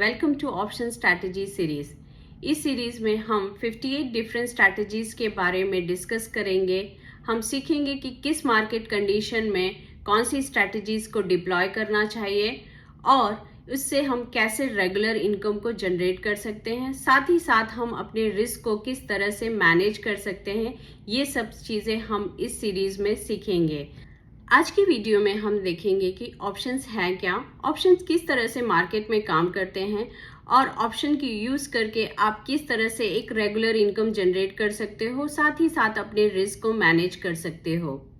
Welcome to option strategy series. इस series में हम 58 डिफरेंट स्ट्रैटेजीज के बारे में डिस्कस करेंगे। हम सीखेंगे कि किस मार्केट कंडीशन में कौन सी स्ट्रैटेजीज को डिप्लॉय करना चाहिए और उससे हम कैसे रेगुलर इनकम को जनरेट कर सकते हैं। साथ ही साथ हम अपने रिस्क को किस तरह से मैनेज कर सकते हैं, ये सब चीज़ें हम इस सीरीज में सीखेंगे। आज की वीडियो में हम देखेंगे कि ऑप्शंस हैं क्या, ऑप्शंस किस तरह से मार्केट में काम करते हैं और ऑप्शन की यूज़ करके आप किस तरह से एक रेगुलर इनकम जनरेट कर सकते हो, साथ ही साथ अपने रिस्क को मैनेज कर सकते हो।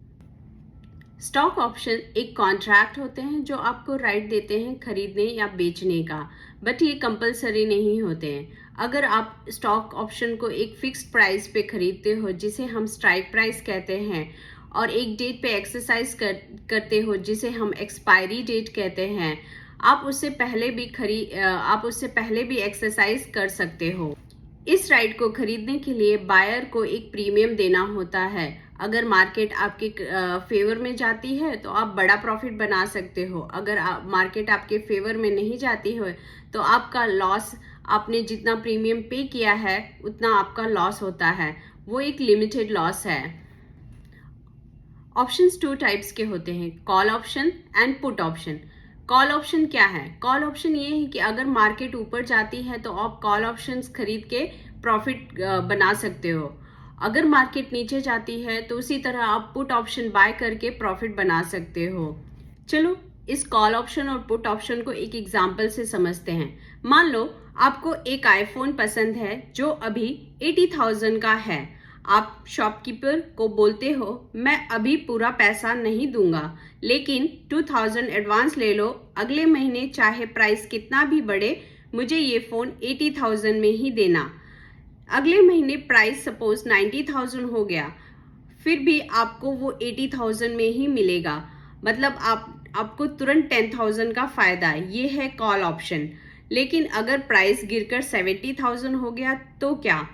स्टॉक ऑप्शन एक कॉन्ट्रैक्ट होते हैं जो आपको राइट देते हैं खरीदने या बेचने का, बट ये कंपलसरी नहीं होते हैं। अगर आप स्टॉक ऑप्शन को एक फिक्स्ड प्राइस पे खरीदते हो, जिसे हम स्ट्राइक प्राइस कहते हैं, और एक डेट पे एक्सरसाइज करते हो जिसे हम एक्सपायरी डेट कहते हैं, आप उससे पहले भी एक्सरसाइज कर सकते हो। इस राइट को खरीदने के लिए बायर को एक प्रीमियम देना होता है। अगर मार्केट आपके फेवर में जाती है तो आप बड़ा प्रॉफिट बना सकते हो। अगर मार्केट आपके फेवर में नहीं जाती हो तो आपका लॉस, आपने जितना प्रीमियम पे किया है उतना आपका लॉस होता है, वो एक लिमिटेड लॉस है। ऑप्शंस 2 टाइप्स के होते हैं, call option and put option. Call option क्या है? कॉल ऑप्शन ये है कि अगर मार्केट ऊपर जाती है तो आप कॉल ऑप्शंस खरीद के प्रॉफिट बना सकते हो। अगर मार्केट नीचे जाती है तो उसी तरह आप पुट ऑप्शन बाय करके प्रॉफिट बना सकते हो। चलो इस कॉल ऑप्शन और पुट ऑप्शन को एक एग्जांपल से समझते हैं। मान लो आपको एक आईफोन पसंद है जो अभी 80,000 का है। आप शॉपकीपर को बोलते हो मैं अभी पूरा पैसा नहीं दूंगा, लेकिन 2000 एडवांस ले लो, अगले महीने चाहे प्राइस कितना भी बढ़े मुझे ये फ़ोन 80,000 में ही देना। अगले महीने प्राइस सपोज 90,000 हो गया, फिर भी आपको वो 80,000 में ही मिलेगा, मतलब आपको तुरंत 10,000 का फ़ायदा है। ये है कॉल ऑप्शन। लेकिन अगर प्राइस गिरकर 70,000 हो गया तो क्या?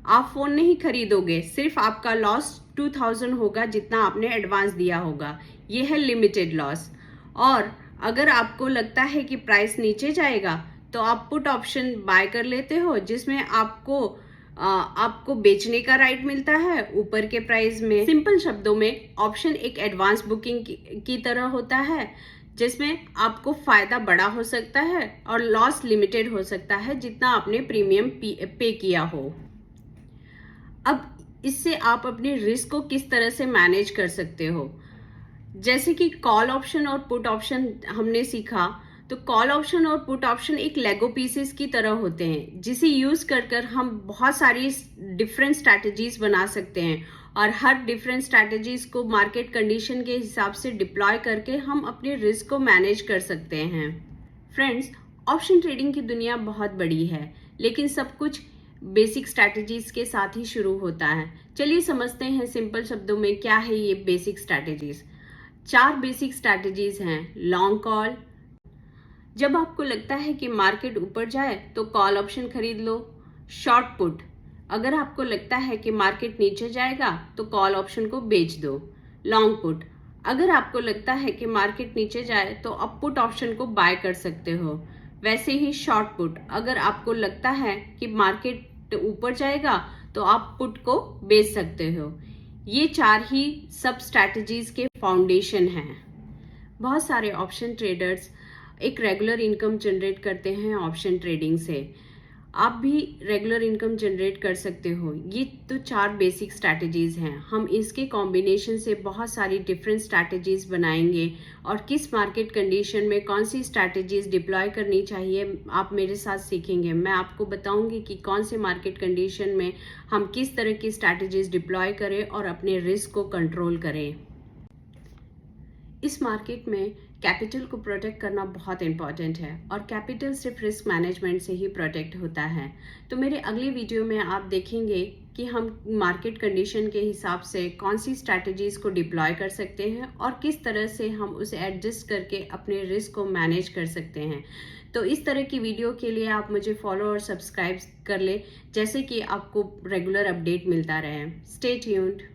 आप फ़ोन नहीं खरीदोगे, सिर्फ आपका लॉस 2000 होगा जितना आपने एडवांस दिया होगा। ये है लिमिटेड लॉस। और अगर आपको लगता है कि प्राइस नीचे जाएगा तो आप पुट ऑप्शन बाय कर लेते हो, जिसमें आपको बेचने का राइट मिलता है ऊपर के प्राइस में। सिंपल शब्दों में ऑप्शन एक एडवांस बुकिंग की तरह होता है, जिसमें आपको फ़ायदा बड़ा हो सकता है और लॉस लिमिटेड हो सकता है जितना आपने प्रीमियम पे किया हो। अब इससे आप अपने रिस्क को किस तरह से मैनेज कर सकते हो? जैसे कि कॉल ऑप्शन और पुट ऑप्शन हमने सीखा, तो कॉल ऑप्शन और पुट ऑप्शन एक लेगो पीसेस की तरह होते हैं, जिसे यूज कर हम बहुत सारी डिफरेंट स्ट्रैटेजीज बना सकते हैं और हर डिफरेंट स्ट्रैटेजीज को मार्केट कंडीशन के हिसाब से डिप्लॉय करके हम अपने रिस्क को मैनेज कर सकते हैं। फ्रेंड्स, ऑप्शन ट्रेडिंग की दुनिया बहुत बड़ी है, लेकिन सब कुछ बेसिक स्ट्रैटेजीज के साथ ही शुरू होता है। चलिए समझते हैं सिंपल शब्दों में क्या है ये बेसिक स्ट्रैटेजीज। 4 बेसिक स्ट्रैटेजीज हैं। लॉन्ग कॉल, जब आपको लगता है कि मार्केट ऊपर जाए तो कॉल ऑप्शन खरीद लो। शॉर्ट पुट, अगर आपको लगता है कि मार्केट नीचे जाएगा तो कॉल ऑप्शन को बेच दो। लॉन्ग पुट, अगर आपको लगता है कि मार्केट नीचे जाए तो आप पुट ऑप्शन को बाय कर सकते हो। वैसे ही शॉर्ट पुट, अगर आपको लगता है कि मार्केट ऊपर जाएगा तो आप पुट को बेच सकते हो। ये 4 ही सब स्ट्रैटेजीज के फाउंडेशन हैं। बहुत सारे ऑप्शन ट्रेडर्स एक रेगुलर इनकम जनरेट करते हैं ऑप्शन ट्रेडिंग से। आप भी रेगुलर इनकम जनरेट कर सकते हो। ये तो 4 बेसिक स्ट्रैटेजीज हैं। हम इसके कॉम्बिनेशन से बहुत सारी डिफरेंट स्ट्रैटेजीज बनाएंगे और किस मार्केट कंडीशन में कौन सी स्ट्रैटेजीज डिप्लॉय करनी चाहिए आप मेरे साथ सीखेंगे। मैं आपको बताऊंगी कि कौन से मार्केट कंडीशन में हम किस तरह की स्ट्रैटेजीज डिप्लॉय करें और अपने रिस्क को कंट्रोल करें। इस मार्केट में कैपिटल को प्रोटेक्ट करना बहुत इंपॉर्टेंट है और कैपिटल सिर्फ रिस्क मैनेजमेंट से ही प्रोटेक्ट होता है। तो मेरे अगले वीडियो में आप देखेंगे कि हम मार्केट कंडीशन के हिसाब से कौन सी स्ट्रैटेजीज को डिप्लॉय कर सकते हैं और किस तरह से हम उसे एडजस्ट करके अपने रिस्क को मैनेज कर सकते हैं। तो इस तरह की वीडियो के लिए आप मुझे फॉलो और सब्सक्राइब कर ले, जैसे कि आपको रेगुलर अपडेट मिलता रहे। Stay tuned.